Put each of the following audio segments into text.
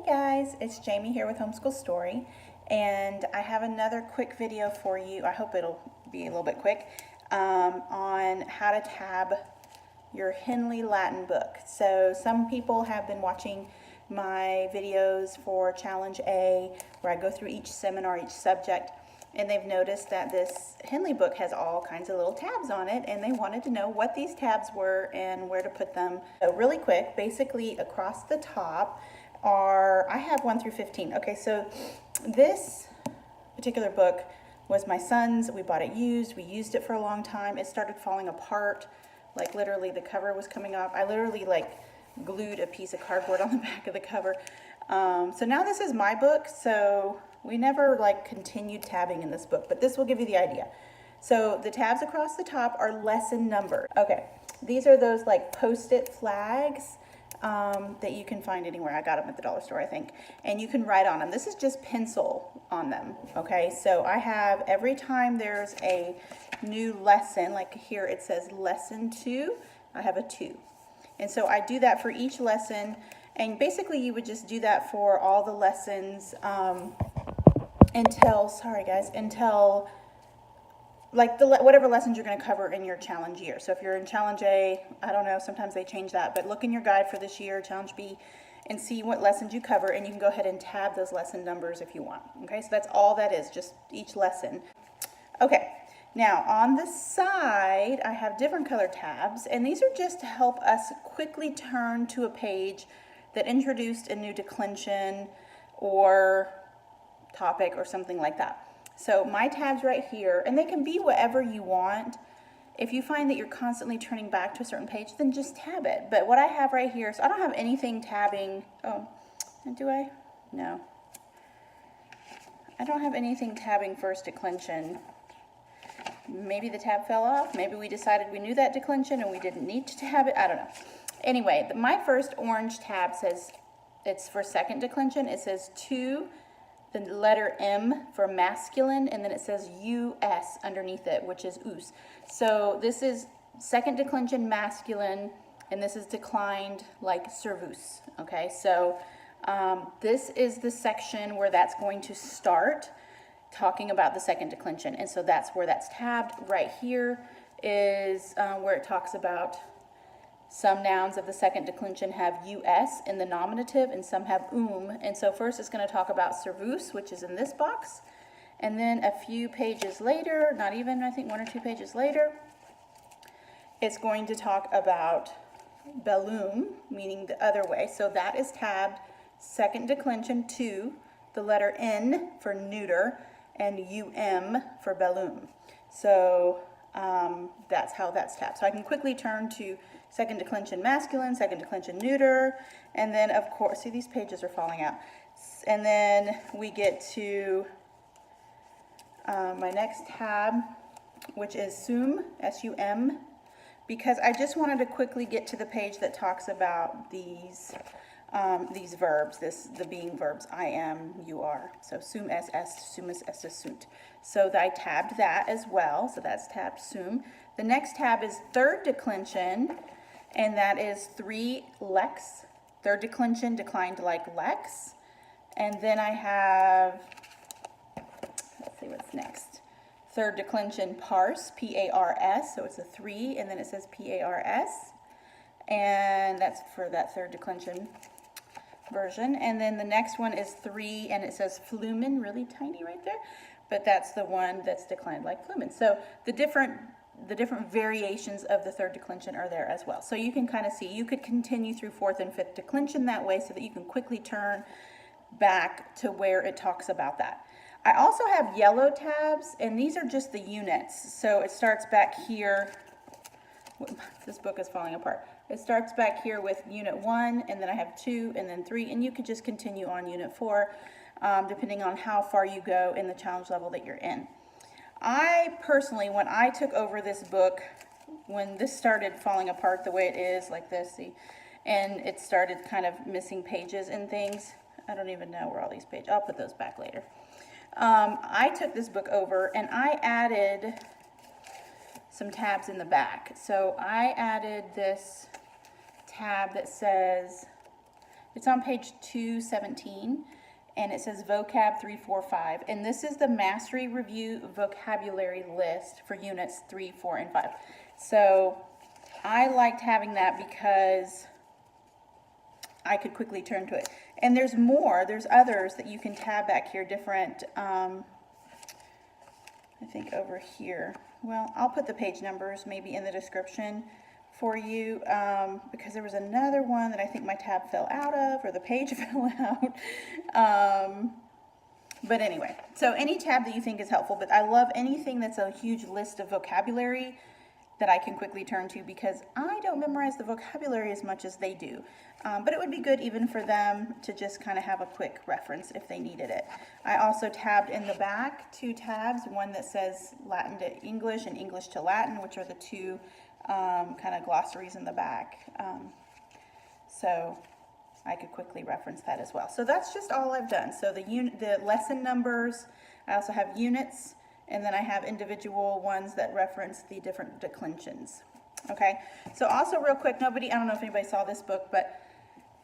Hey guys, it's Jamie here with Homeschool Story, and I have another quick video for you. I hope it'll be a little bit quick on how to tab your Henle Latin book. So some people have been watching my videos for Challenge A, where I go through each seminar, each subject, and they've noticed that this Henle book has all kinds of little tabs on it, and they wanted to know what these tabs were and where to put them. So really quick, basically across the top I have 1 through 15. Okay, so this particular book was my son's. We bought it used. We used it for a long time. It started falling apart. Like literally the cover was coming off. I literally like glued a piece of cardboard on the back of the cover. So now this is my book. So we never like continued tabbing in this book, but this will give you the idea. So the tabs across the top are lesson numbered. Okay, these are those like post-it flags that you can find anywhere. I got them at the dollar store, I think. And you can write on them. This is just pencil on them, okay? So I have, every time there's a new lesson, like here it says lesson 2, I have a 2. And so I do that for each lesson. And basically you would just do that for all the lessons until like whatever lessons you're going to cover in your challenge year. So if you're in challenge A, I don't know, sometimes they change that, but look in your guide for this year, challenge B, and see what lessons you cover, and you can go ahead and tab those lesson numbers if you want. Okay, so that's all that is, just each lesson. Okay, now on the side, I have different color tabs, and these are just to help us quickly turn to a page that introduced a new declension or topic or something like that. So my tabs right here, and they can be whatever you want. If you find that you're constantly turning back to a certain page, then just tab it. But what I have right here, so I don't have anything tabbing. Oh, do I? No. I don't have anything tabbing first declension. Maybe the tab fell off. Maybe we decided we knew that declension and we didn't need to tab it. I don't know. Anyway, my first orange tab says, it's for second declension. It says 2. The letter M for masculine, and then it says US underneath it, which is us. So this is second declension masculine, and this is declined like servus. Okay, so this is the section where that's going to start talking about the second declension, and so that's where that's tabbed. Right here is where it talks about some nouns of the second declension have us in the nominative, and some have and so first it's going to talk about servus, which is in this box, and then a few pages later, not even, I think 1 or 2 pages later, it's going to talk about bellum, meaning the other way. So that is tabbed second declension 2, the letter N for neuter, and for bellum. So that's how that's tabbed. So I can quickly turn to second declension masculine, second declension neuter, and then of course, see, these pages are falling out. And then we get to my next tab, which is sum, S-U-M, because I just wanted to quickly get to the page that talks about these verbs, the being verbs, I am, you are. So sum es est, sumus est sunt. So I tabbed that as well. So that's tabbed sum. The next tab is third declension, and that is 3 lex. Third declension declined like lex. And then I have, let's see what's next. Third declension pars, P-A-R-S. So it's a 3, and then it says P-A-R-S. And that's for that third declension version. And then the next one is 3, and it says flumen, really tiny right there. But that's the one that's declined like flumen. So the different variations of the third declension are there as well. So you can kind of see, you could continue through fourth and fifth declension that way so that you can quickly turn back to where it talks about that. I also have yellow tabs, and these are just the units. So it starts back here. This book is falling apart. It starts back here with unit 1, and then I have 2, and then 3, and you could just continue on unit 4, depending on how far you go in the challenge level that you're in. I personally, when I took over this book, when this started falling apart the way it is, like this, see, and it started kind of missing pages and things, I don't even know where all these pages, I'll put those back later. I took this book over and I added some tabs in the back. So I added this tab that says It's on page 217, and it says vocab 345, and this is the mastery review vocabulary list for units 3, 4, and 5. So I liked having that because I could quickly turn to it. And there's more, there's others that you can tab back here, different, I think over here. Well, I'll put the page numbers maybe in the description for you, because there was another one that I think my tab fell out of, or the page fell out. But anyway, so any tab that you think is helpful, but I love anything that's a huge list of vocabulary that I can quickly turn to, because I don't memorize the vocabulary as much as they do. But it would be good even for them to just kind of have a quick reference if they needed it. I also tabbed in the back 2 tabs, one that says Latin to English and English to Latin, which are the 2 kind of glossaries in the back. So I could quickly reference that as well. So that's just all I've done. So the lesson numbers, I also have units, and then I have individual ones that reference the different declensions. Okay, so also real quick, I don't know if anybody saw this book, but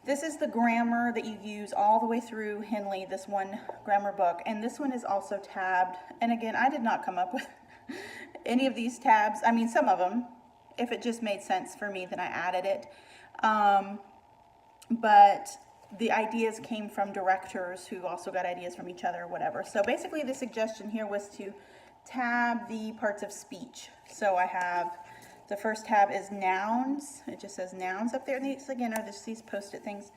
this is the grammar that you use all the way through Henle, this one grammar book, and this one is also tabbed. And again, I did not come up with any of these tabs. I mean, some of them. If it just made sense for me, then I added it. But the ideas came from directors who also got ideas from each other or whatever. So basically the suggestion here was to tab the parts of speech. So I have, the first tab is nouns. It just says nouns up there. And these, again, are these post-it things.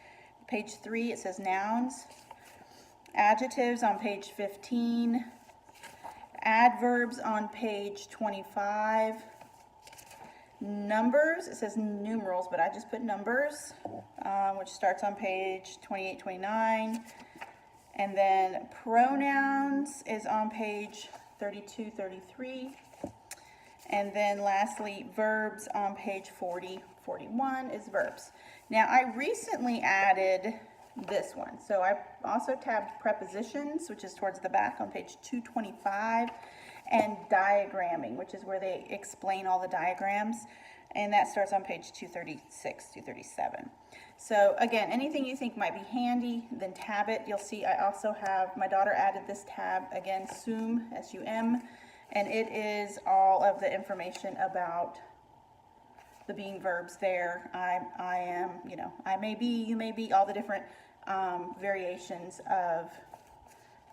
Page 3, it says nouns. Adjectives on page 15. Adverbs on page 25. Numbers, it says numerals, but I just put numbers, which starts on page 28, 29. And then pronouns is on page 32, 33. And then lastly, verbs on page 40, 41 is verbs. Now I recently added this one. So I also tabbed prepositions, which is towards the back on page 225. And diagramming, which is where they explain all the diagrams, and that starts on page 236, 237. So again, anything you think might be handy, then tab it. You'll see I also have, my daughter added this tab, again, SUM, S-U-M, and it is all of the information about the being verbs there. I am, I may be, you may be, all the different variations of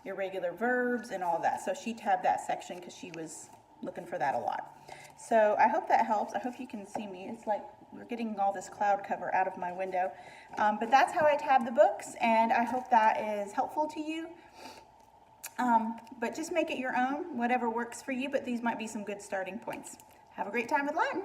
irregular verbs and all of that. So she tabbed that section because she was looking for that a lot. So I hope that helps. I hope you can see me. It's like we're getting all this cloud cover out of my window. But that's how I tab the books, and I hope that is helpful to you. But just make it your own, whatever works for you, but these might be some good starting points. Have a great time with Latin.